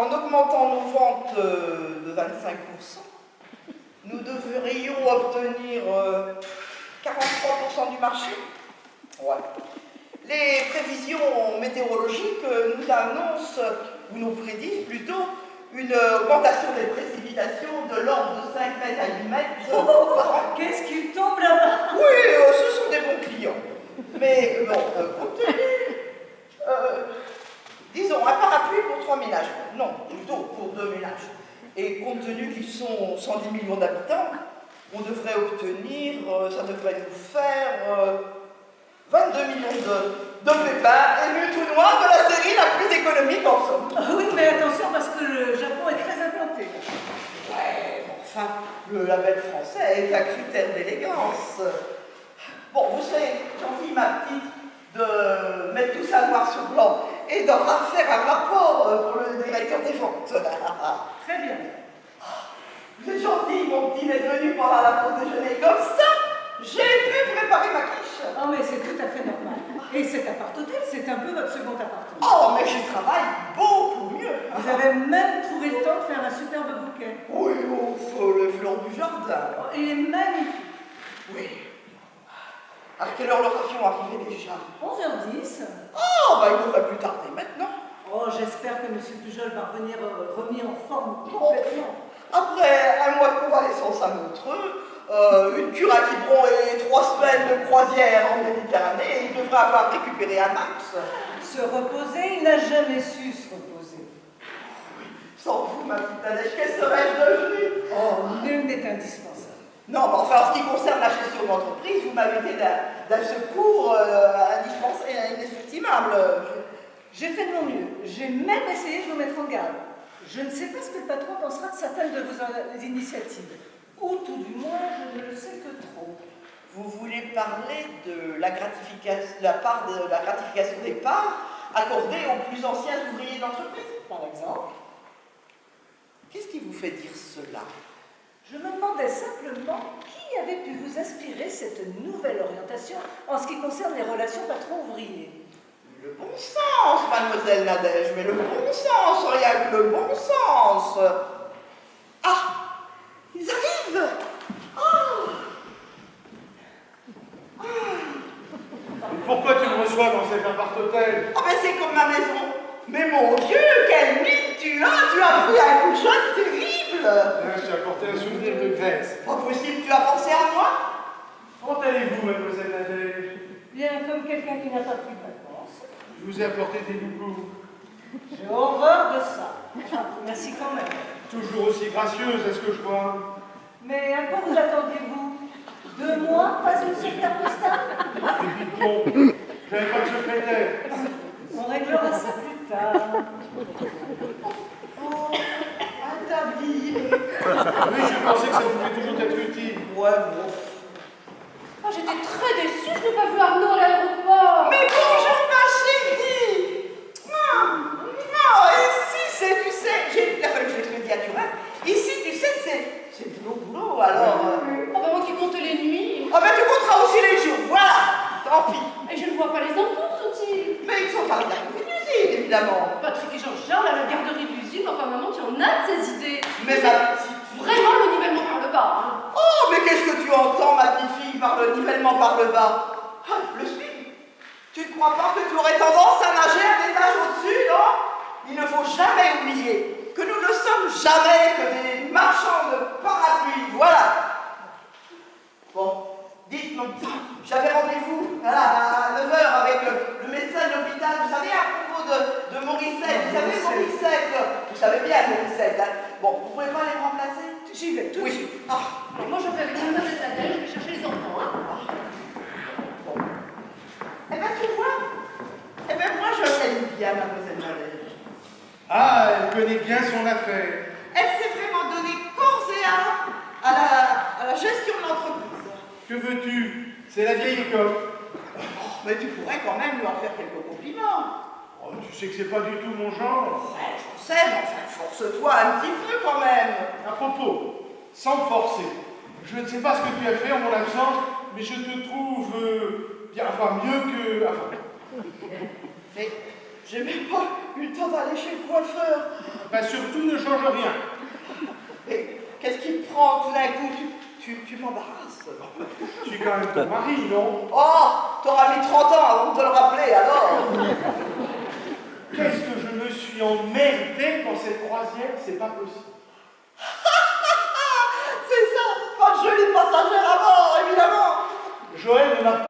en augmentant nos ventes de 25%, nous devrions obtenir 43% du marché. Ouais. Les prévisions météorologiques nous annoncent, ou nous prédisent plutôt, une augmentation des précipitations de l'ordre de 5 mètres à 8 mètres par an. Qu'est-ce qui tombe là-bas? Oui, ce sont des bons clients. Mais bon, compte tenu, disons, un parapluie pour 3 ménages. Non, plutôt pour 2 ménages. Et compte tenu qu'ils sont 110 millions d'habitants, on devrait obtenir, ça devrait nous faire 22 millions de pépins émus tout noirs de la série la plus économique en somme. Oui, mais attention parce que le Japon est très implanté. Ouais, bon, enfin, le label français est un critère d'élégance. Bon, vous savez, j'ai envie, ma petite, de mettre tout ça noir sur blanc et d'en faire un rapport pour le directeur des ventes. Très bien. Vous êtes gentil, mon petit, d'être venu pendant la pause déjeuner. Comme ça, j'ai pu préparer ma quiche. Oh, mais c'est tout à fait normal. Et cet appart-hôtel, c'est un peu votre second appartement. Oh, mais j'y travaille beaucoup mieux. Vous avez même trouvé le temps de faire un superbe bouquet. Oui, ouf, les fleurs du jardin. Oh, il est magnifique. Oui. À quelle heure l'aurations arrivé déjà? 11h10. Oh, bah il devrait plus tarder maintenant. Oh, j'espère que M. Pujol va revenir remis en forme complètement. Après un mois de convalescence à Montreux, une cure à Quiberon et 3 semaines de croisière en Méditerranée, il devrait avoir récupéré un max. Se reposer, il n'a jamais su se reposer. Sans vous, ma petite Nadège, qu'est-ce serais-je devenue? Oh, nul n'est indispensable. Non, mais enfin, en ce qui concerne la gestion d'entreprise, vous m'avez été d'un secours indispensable et inestimable. J'ai fait de mon mieux. J'ai même essayé de vous mettre en garde. Je ne sais pas ce que le patron pensera de certaines de vos initiatives. Ou tout du moins, je ne le sais que trop. Vous voulez parler de la gratification, la part de la gratification des parts accordée aux plus anciens ouvriers d'entreprise, Par exemple, qu'est-ce qui vous fait dire cela? je me demandais simplement qui avait pu vous inspirer cette nouvelle orientation en ce qui concerne les relations patron-ouvrier. Le bon sens, mademoiselle Nadège, mais le bon sens, rien que le bon sens. Ah, ils arrivent. Oh. Ah. Pourquoi tu me reçois dans cet appart-hôtel? Oh, mais c'est comme ma maison. Mais mon Dieu, quelle mine tu as pris un coup de jeune terrible. Je t'ai apporté un souvenir de Grèce. Pas possible, tu as pensé à moi? Comment allez-vous, mademoiselle Nadège? Bien comme quelqu'un qui n'a pas pris de vacances. Je vous ai apporté des nouveaux. J'ai horreur de ça. Enfin, merci quand même. Toujours aussi gracieuse, est-ce que je vois? Mais à quoi vous attendiez-vous? 2 mois, pas une seule carte postale? Et puis bon, je n'avais pas de secrétaire. On réglera ça plus tard. Oh, un tablier. Oui, je pensais que ça pouvait toujours être utile. Ouais, bon. Oh, j'étais très déçue, je n'ai pas vu Arnaud à l'aéroport. Mais bonjour, ma chérie. Ici, tu sais, il a fallu que je l'expédie à Turin. Ici, tu sais, c'est boulot, alors... Oh, bah, moi qui compte les nuits. Ah, ben tu compteras aussi les jours, voilà. Tant pis. Et je ne vois pas les enfants, sont-ils? Mais ils sont pas regardés d'usine, évidemment. Patrick et Jean-Charles à la garderie de l'usine, enfin maman, tu en as de ces idées. Mais ma petite... Vraiment le nivellement par le bas, hein. Oh, mais qu'est-ce que tu entends, ma petite fille, par le nivellement par le bas? Ah, le SMIC. Tu ne crois pas que tu aurais tendance à nager un étage au-dessus, non? Il ne faut jamais oublier que nous ne sommes jamais que des marchands de parapluies, voilà. Bon, dites, mon petit, j'avais rendez-vous à 9h avec le médecin de l'hôpital, vous savez, à propos de Morissette, vous savez, Morissette, vous savez bien Morissette, hein. Bon, vous pouvez pas les remplacer? J'y vais tout de suite. Ah. Alors, moi, je vais avec mademoiselle Nadège, je vais chercher les enfants, hein. Bon. Eh ben, tu vois, eh ben, moi, je l'aime bien, mademoiselle Nadège. Ah, elle connaît bien son affaire. Elle s'est vraiment donnée corps et âme à la gestion de l'entreprise. Que veux-tu? C'est la vieille école. Oh, mais tu pourrais quand même lui en faire quelques compliments. Oh, tu sais que c'est pas du tout mon genre. Ouais, je sais, mais enfin, force-toi un petit peu quand même. À propos, sans me forcer, je ne sais pas ce que tu as fait en mon absence, mais je te trouve bien, enfin mieux que... Enfin, Mais J'ai même pas eu le temps d'aller chez le coiffeur. Bah surtout, ne change rien. Et qu'est-ce qui te prend tout d'un coup? Tu m'embarrasses. Tu es quand même ton mari, non? Oh, t'auras mis 30 ans avant de te le rappeler, alors. Qu'est-ce que je me suis emmerdé dans cette croisière, c'est pas possible.